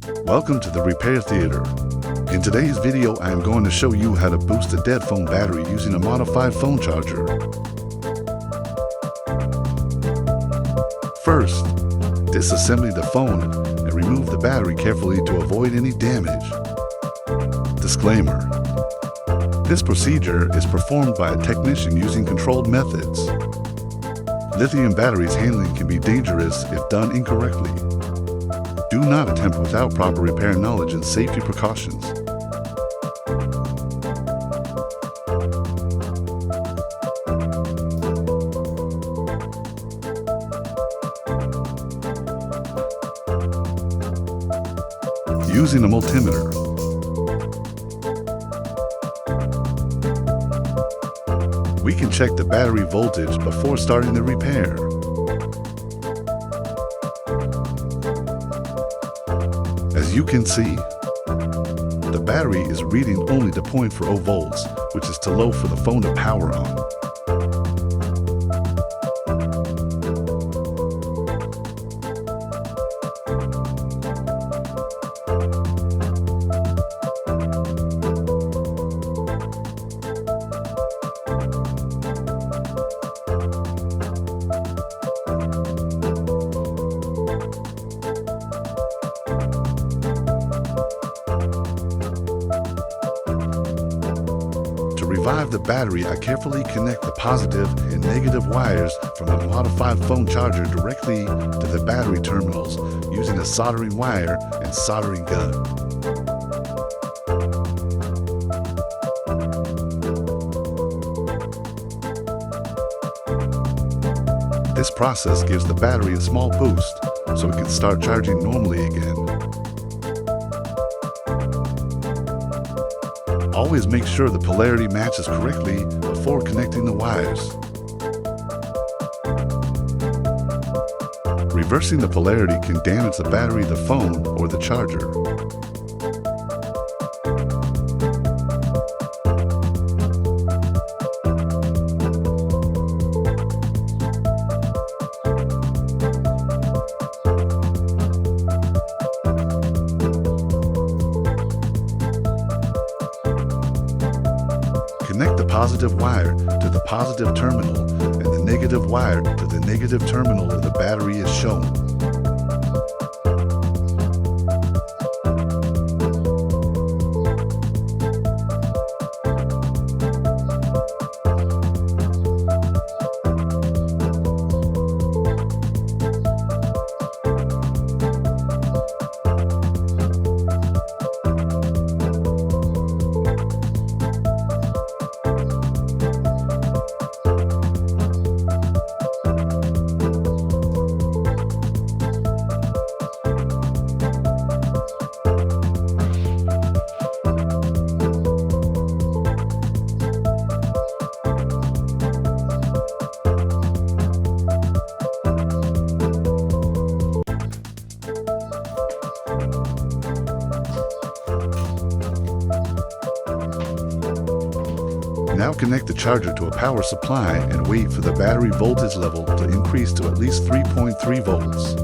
Welcome to the Repair Theater. In today's video, I am going to show you how to boost a dead phone battery using a modified phone charger. First, disassemble the phone and remove the battery carefully to avoid any damage. Disclaimer: this procedure is performed by a technician using controlled methods. Lithium batteries handling can be dangerous if done incorrectly. Do not attempt without proper repair knowledge and safety precautions. Using a multimeter. We can check the battery voltage before starting the repair. As you can see, the battery is reading only the 0.40 volts, which is too low for the phone to power on. To revive the battery, I carefully connect the positive and negative wires from a modified phone charger directly to the battery terminals using a soldering wire and soldering gun. This process gives the battery a small boost so it can start charging normally again. Always make sure the polarity matches correctly before connecting the wires. Reversing the polarity can damage the battery, the phone, or the charger. Connect the positive wire to the positive terminal and the negative wire to the negative terminal where the battery is shown. Now connect the charger to a power supply and wait for the battery voltage level to increase to at least 3.3 volts.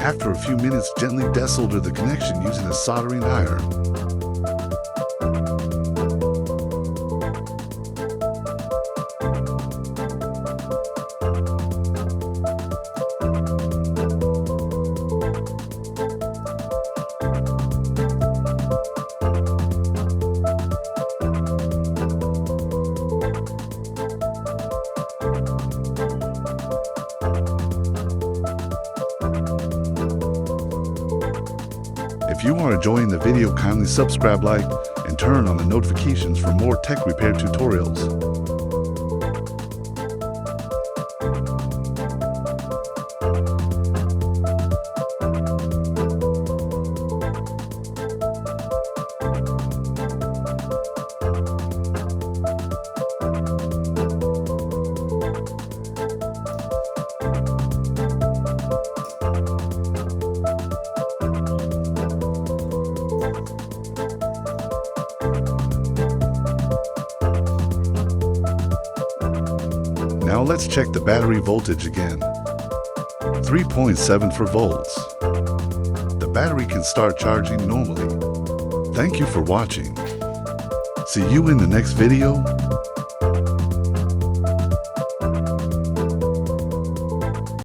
After a few minutes, gently desolder the connection using a soldering iron. If you are enjoying the video, kindly subscribe, like, and turn on the notifications for more tech repair tutorials. Now let's check the battery voltage again. 3.74 volts. The battery can start charging normally. Thank you for watching. See you in the next video.